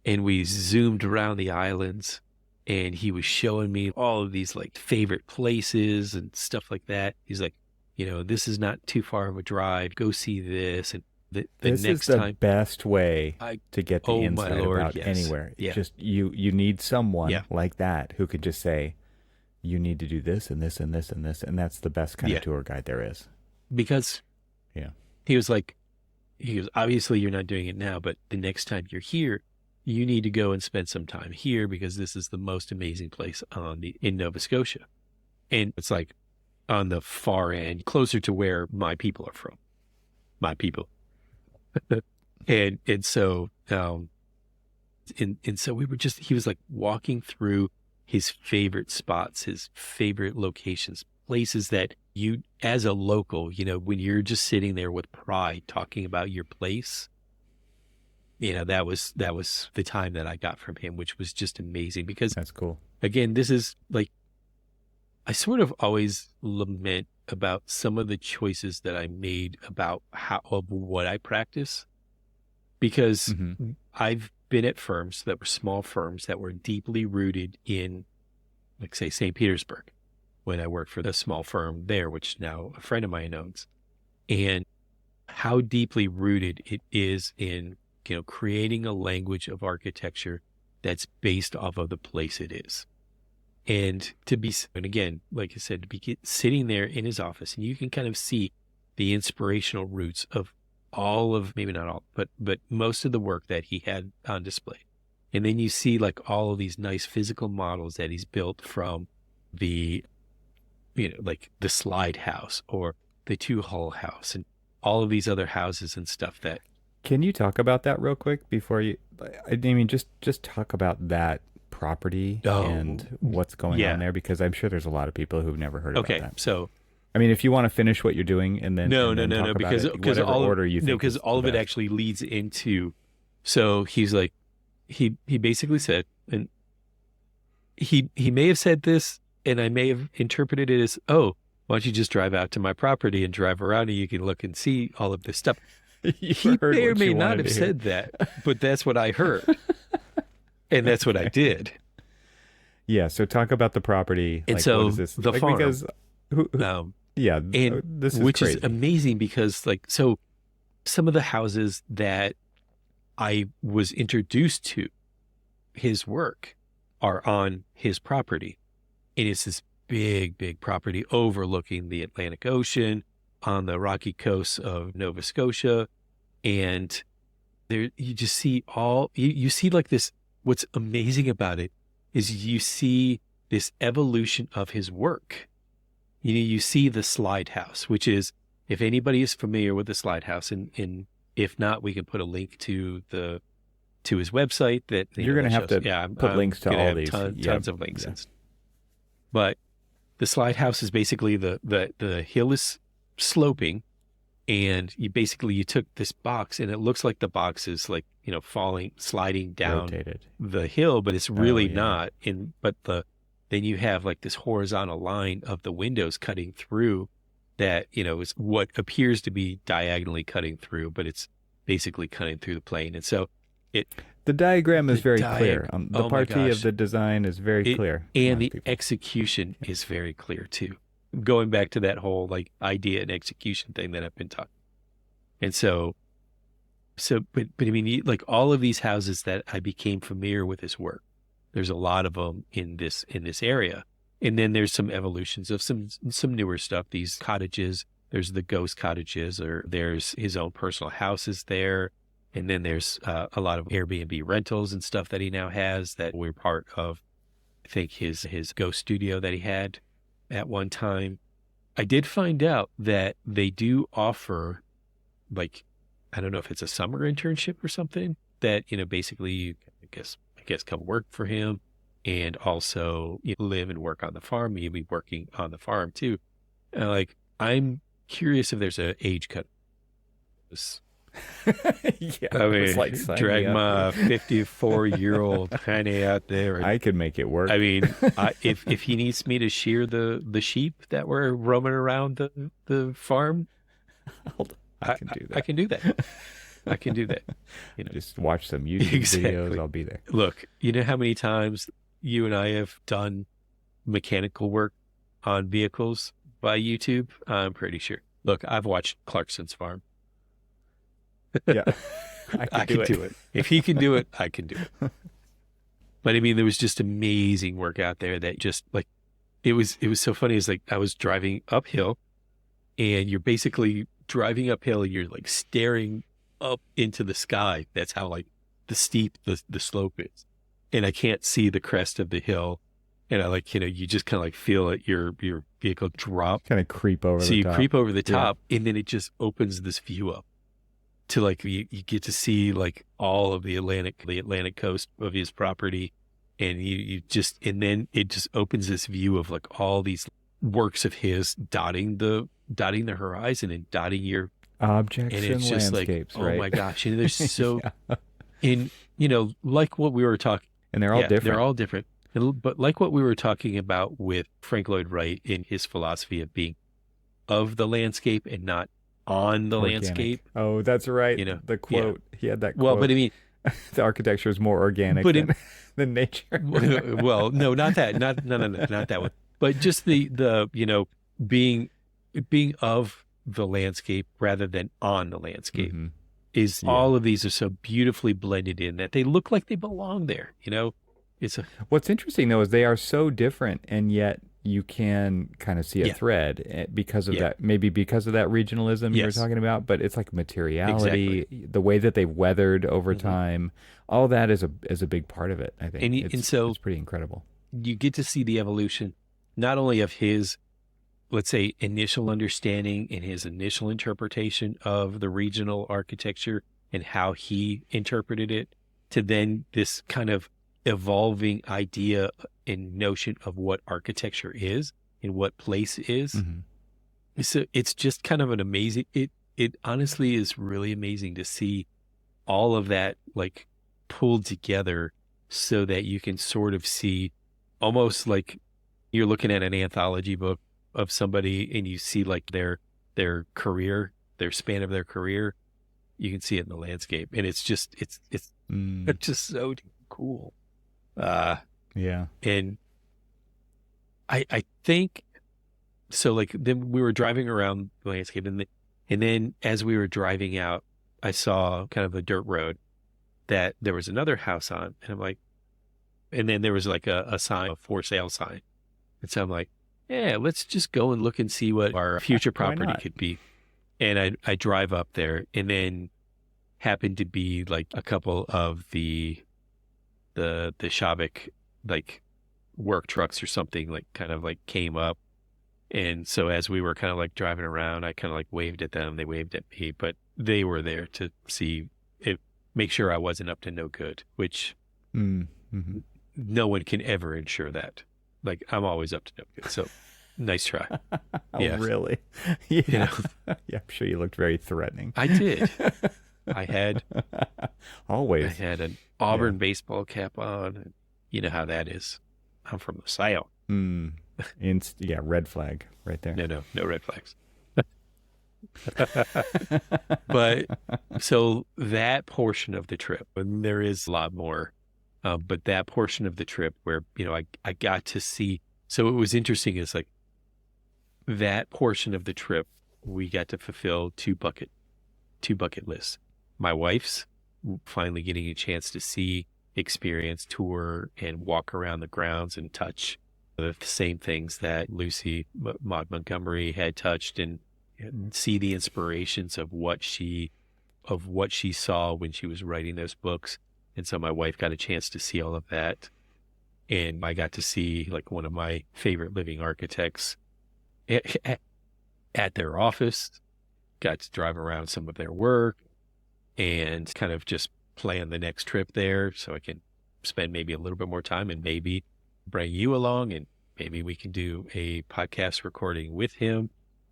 and we zoomed around the islands and he was showing me all of these like favorite places and stuff like that. He's like, this is not too far of a drive. Go see this. And the This is next the time best way I, to get the oh my insight Lord, about yes. anywhere. Yeah. Just you need someone Yeah. like that who could just say, you need to do this and this and this and this, and that's the best kind of Yeah. tour guide there is. Because Yeah. he was like, obviously you're not doing it now, but the next time you're here, you need to go and spend some time here because this is the most amazing place in Nova Scotia. And it's like on the far end, closer to where my people are from. My people. and so and so he was like walking through his favorite spots, his favorite locations, places that you, as a local, when you're just sitting there with pride talking about your place, that was the time that I got from him, which was just amazing because That's cool. again, this is like, I sort of always lament about some of the choices that I made about of what I practice because Hmm. I've been at firms that were small firms that were deeply rooted in, like, say, St. Petersburg when I worked for the small firm there, which now a friend of mine owns, and how deeply rooted it is in, creating a language of architecture that's based off of the place it is. And and again, like I said, to be sitting there in his office and you can kind of see the inspirational roots of all of, maybe not all, but most of the work that he had on display. And then you see like all of these nice physical models that he's built from the, like the slide house or the two hull house and all of these other houses and stuff that, Can you talk about that real quick before you? I mean, just talk about that property oh, and what's going on yeah. there because I'm sure there's a lot of people who've never heard about Okay. that. So I mean, if you want to finish what you're doing and then no, and no, then no, talk no, about because it, whatever all of order you no, think because is all the of it best. actually leads into. So he's like, he basically said, and he may have said this, and I may have interpreted it as, oh, why don't you just drive out to my property and drive around and you can look and see all of this stuff. You He heard may or what may you not wanted have to hear. said that, but that's what I heard, and that's what I Okay. did. Yeah. So talk about the property. And Like, what so is this? the Like, farm, because um, yeah, and this is which is crazy. amazing because like, so some of the houses that I was introduced to his work are on his property. And it's this big, big property overlooking the Atlantic Ocean on the rocky coast of Nova Scotia. And there you just see you see like this. What's amazing about it is you see this evolution of his work. You see the slide house, which is, if anybody is familiar with the slide house, and if not, we can put a link to his website that You're gonna that have shows. to Yeah, put I'm links to gonna all have these. tons of links. Yeah. But the slide house is basically the hill is sloping, and you took this box, and it looks like the box is like, sliding down Rotated. the hill, but it's really yeah. not. Then you have like this horizontal line of the windows cutting through that, is what appears to be diagonally cutting through, but it's basically cutting through the plane. And so The diagram is very clear. The oh my party of gosh. the design is very clear. to And most the people. execution is very clear too. Going back to that whole like idea and execution thing that I've been talking. And but I mean, like all of these houses that I became familiar with his work, there's a lot of them in this area. And then there's some evolutions of some newer stuff. These cottages, there's the ghost cottages, or there's his own personal houses there. And then there's a lot of Airbnb rentals and stuff that he now has that were part of, I think, his ghost studio that he had at one time. I did find out that they do offer, like, I don't know if it's a summer internship or something, that, basically you, I guess come work for him and also live and work on the farm. You'll be working on the farm too. Like, I'm curious if there's an age cut. Yeah, I mean, it's like, sign drag me up. my 54-year-old honey out there. And, I could make it work. I mean, if he needs me to shear the sheep that were roaming around the farm, I can do that. I can do that. I can do that. Just watch some YouTube videos. I'll be there. Look, you know how many times you and I have done mechanical work on vehicles by YouTube? I'm pretty sure. Look, I've watched Clarkson's farm. Yeah, I can do it. If he can do it, I can do it. But I mean, there was just amazing work out there that just like, it was so funny. It's like I was driving uphill, and you're basically driving uphill and you're like staring up into the sky. That's how like the steep the slope is. And I can't see the crest of the hill. And I like, you just kind of like feel it, your vehicle drop. Kind of creep over So the you top. creep over the top, and then it just opens this view up to like, you get to see like all of the Atlantic coast of his property. And and then it just opens this view of like all these works of his dotting the horizon and dotting your Objects and and it's just landscapes, like, right? oh my gosh. And there's so, Yeah. like what we were talking, And they're all different. They're all different. But like what we were talking about with Frank Lloyd Wright in his philosophy of being of the landscape and not on the Organic. landscape. Oh, that's right. The quote. He had that quote. Well, but I mean, the architecture is more organic than nature. Well, no, not that. Not that one. But just the being of the landscape rather than on the landscape. Mm-hmm. Is all of these are so beautifully blended in that they look like they belong there. What's interesting though is they are so different, and yet you can kind of see a thread because of that. Maybe because of that regionalism you were talking about, but it's like materiality, the way that they've weathered over time. All that is a big part of it. I think, and so it's pretty incredible. You get to see the evolution, not only of his, let's say, initial understanding and his initial interpretation of the regional architecture and how he interpreted it, to then this kind of evolving idea and notion of what architecture is and what place is. Mm-hmm. So it's just kind of an amazing, it honestly is really amazing to see all of that like pulled together so that you can sort of see almost like you're looking at an anthology book of somebody and you see like their career, their span of their career. You can see it in the landscape, and it's just so cool. Yeah. And I think so. Like then we were driving around the landscape, and then as we were driving out, I saw kind of a dirt road that there was another house on, and I'm like, and then there was like a sign, a for sale sign, and so I'm like, yeah, let's just go and look and see what our future Why property not? could be. And I drive up there, and then happened to be like a couple of the Shabik like work trucks or something like kind of like came up. And so as we were kind of like driving around, I kind of like waved at them. They waved at me, but they were there to see if make sure I wasn't up to no good, which Mm-hmm. no one can ever ensure that. Like I'm always up to no good. So nice try. Oh, Yeah. really? Yeah. You know, Yeah, I'm sure you looked very threatening. I did. I had Always. an Auburn baseball cap on. And you know how that is. I'm from the South. Mm. Yeah, red flag right there. No red flags. But so that portion of the trip, and there is a lot more, but that portion of the trip where, I got to see, so it was interesting is like that portion of the trip, we got to fulfill two bucket lists. My wife's finally getting a chance to see, experience, tour, and walk around the grounds and touch the same things that Lucy Maud Montgomery had touched, and see the inspirations of what she saw when she was writing those books. And so my wife got a chance to see all of that, and I got to see like one of my favorite living architects at their office, got to drive around some of their work, and kind of just plan the next trip there so I can spend maybe a little bit more time and maybe bring you along, and maybe we can do a podcast recording with him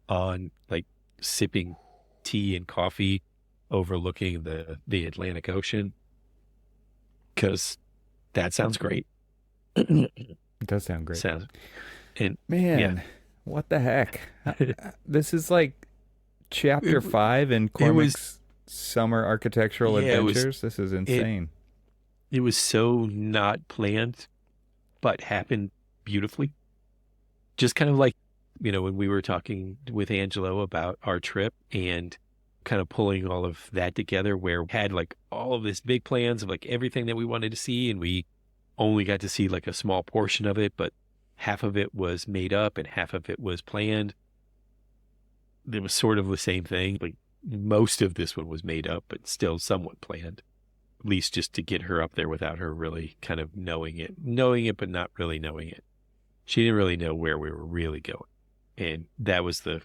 on like sipping tea and coffee overlooking the Atlantic Ocean, because that sounds great. It does sound great. And Man, yeah. what the heck? This is like chapter 5 in Cormac's Summer Architectural Adventures. This is insane. It was so not planned, but happened beautifully. Just kind of like, when we were talking with Angelo about our trip and kind of pulling all of that together, where we had like all of this big plans of like everything that we wanted to see, and we only got to see like a small portion of it, but half of it was made up and half of it was planned. It was sort of the same thing. Like most of this one was made up, but still somewhat planned, at least just to get her up there without her really kind of knowing it, but not really knowing it. She didn't really know where we were really going. And that was the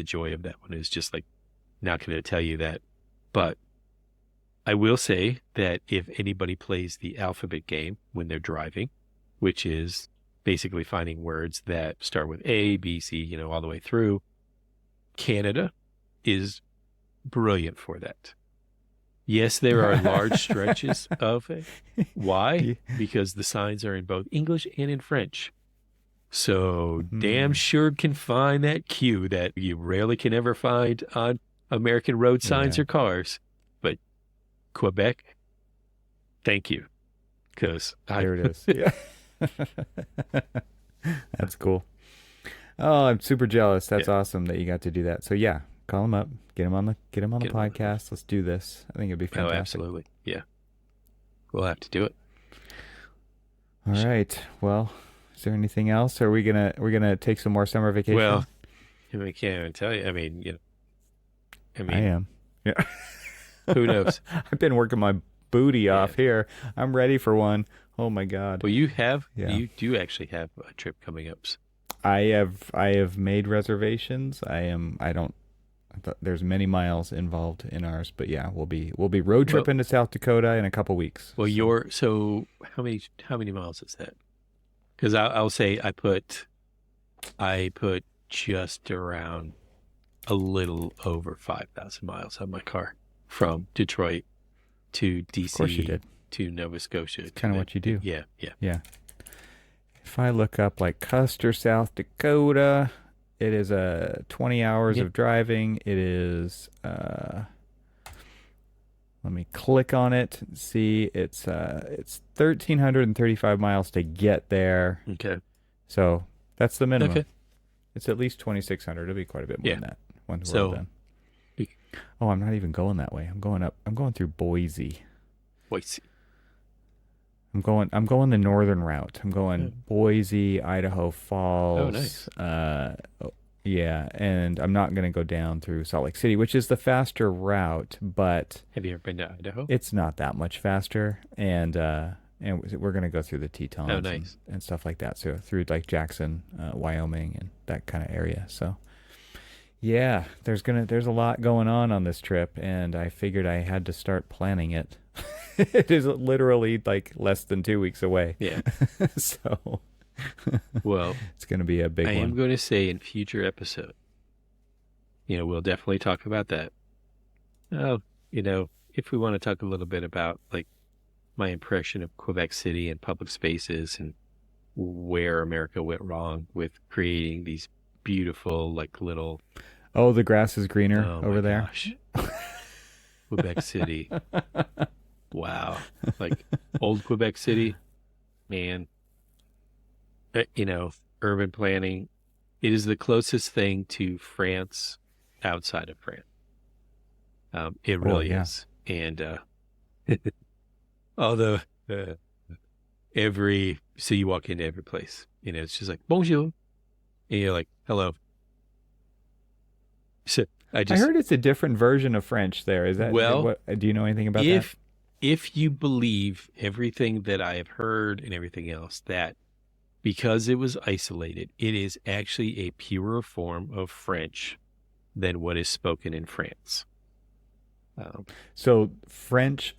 joy of that one, is just like, not going to tell you that. But I will say that if anybody plays the alphabet game when they're driving, which is basically finding words that start with A, B, C, all the way through, Canada is brilliant for that. Yes, there are large stretches of it. Why? Because the signs are in both English and in French. So damn sure can find that Q that you rarely can ever find on American road signs or cars. But Quebec, thank you. Because there it is. Yeah. That's cool. Oh, I'm super jealous. That's awesome that you got to do that. So yeah, call him up, get him on the podcast. Let's do this. I think it'd be fantastic. Oh, absolutely. Yeah. We'll have to do it. All right. Well, is there anything else? Are we're gonna take some more summer vacation? Well, I can't even tell you. I am. Yeah. Who knows? I've been working my booty off here. I'm ready for one. Oh my God. Well, you do actually have a trip coming up. I have made reservations. There's many miles involved in ours, but yeah, we'll be road tripping to South Dakota in a couple weeks. Well, so how many miles is that? Because I'll say I put just around a little over 5,000 miles on my car from Detroit to DC. Of course you did. To Nova Scotia. It's kind of what you do. Yeah. If I look up like Custer, South Dakota, it is 20 hours of driving. It is let me click on it and see. It's 1,335 miles to get there. Okay. So That's the minimum. Okay. It's at least 2,600. It'll be quite a bit more Yeah. than that once we're all So, done. be- Oh, I'm not even going that way. I'm going up. I'm going through Boise. wait. I'm going the northern route. I'm Oh, going Boise, Idaho oh, Falls. nice. Yeah, and I'm not going to go down through Salt Lake City, which is the faster route, but Have you ever been to Idaho? it's not that much faster. And we're going to go through the Tetons Oh, nice. and stuff like that. So through like Jackson, Wyoming, and that kind of area. So yeah, there's a lot going on this trip, and I figured I had to start planning it. It is literally like less than 2 weeks away. Yeah. So Well, it's going to be a big I one. am going to say in future episode, we'll definitely talk about that. Oh, if we want to talk a little bit about like my impression of Quebec City and public spaces and where America went wrong with creating these beautiful like little Oh, the grass is greener my over there. gosh. Quebec City. Wow. Like old Quebec City, man. Urban planning. It is the closest thing to France outside of France. It really yeah. is. And although so you walk into every place, it's just like bonjour, and you're like hello. So I heard it's a different version of French there. Is that well, do you know anything about that? If you believe everything that I have heard and everything else, that because it was isolated, it is actually a purer form of French than what is spoken in France. So France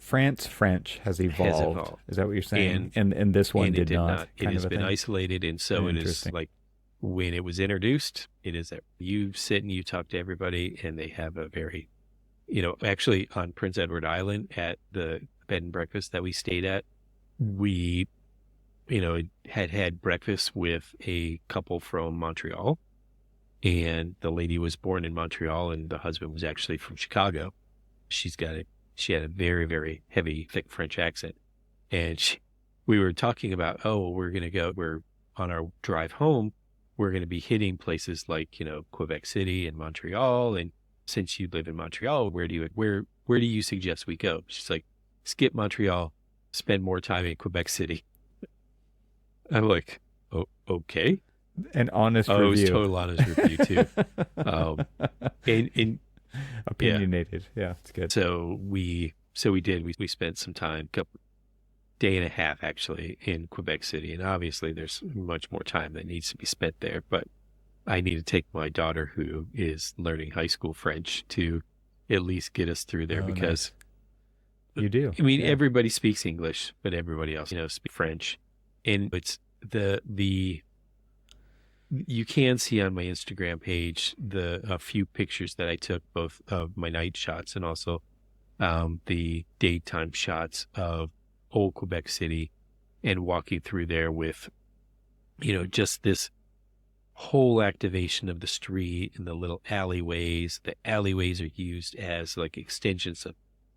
has evolved. Is that what you're saying? And this one and it did not. It has been isolated, and so it is Interesting. like when it was introduced, it is that you sit and you talk to everybody, and they have a very, actually on Prince Edward Island at the bed and breakfast that we stayed at, we, had breakfast with a couple from Montreal, and the lady was born in Montreal, and the husband was actually from Chicago. She had a very, very heavy, thick French accent. And we were talking about, we're on our drive home, we're going to be hitting places like, Quebec City and Montreal. And since you live in Montreal, where do you suggest we go? She's like, skip Montreal, spend more time in Quebec City. I'm like, oh, okay. An honest review. It was total honest review too. And opinionated. Yeah, it's good. So we did. We spent some time, day and a half actually, in Quebec City, and obviously there's much more time that needs to be spent there. But I need to take my daughter, who is learning high school French, to at least get us through there because nice. You do. I mean, everybody speaks English, but everybody else, speaks French, and it's the. You can see on my Instagram page a few pictures that I took, both of my night shots and also the daytime shots of old Quebec City, and walking through there with, just this whole activation of the street and the little alleyways. The alleyways are used as like extensions of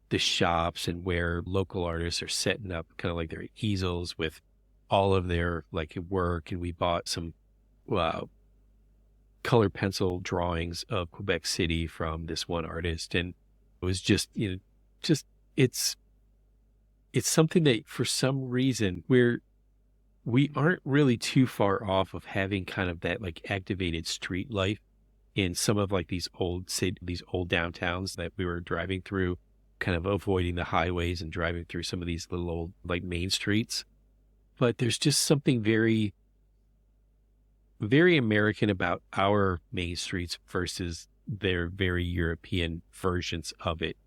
the shops, and where local artists are setting up kind of like their easels with all of their like work. And we bought some color pencil drawings of Quebec City from this one artist, and it was just it's something that for some reason we aren't really too far off of having kind of that like activated street life in some of like these old downtowns that we were driving through, kind of avoiding the highways and driving through some of these little old like main streets. But there's just something very, very American about our main streets versus their very European versions of it,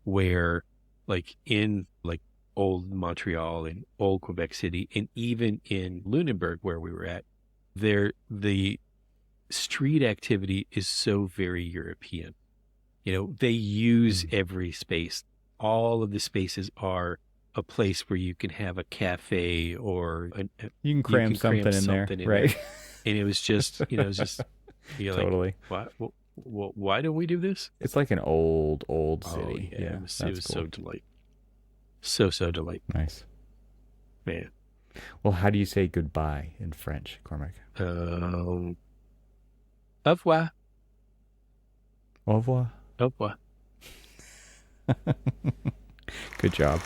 where like in like old Montreal and old Quebec City, and even in Lunenburg where we were at, the street activity is so very European. They use every space. All of the spaces are a place where you can have a cafe or you can cram something in there, right? And it was just, you're totally. Like, why don't we do this? It's like an old city. Yeah, it was cool. so delightful. So delightful. Nice. Man. Well, how do you say goodbye in French, Cormac? Au revoir. Au revoir. Au revoir. Good job.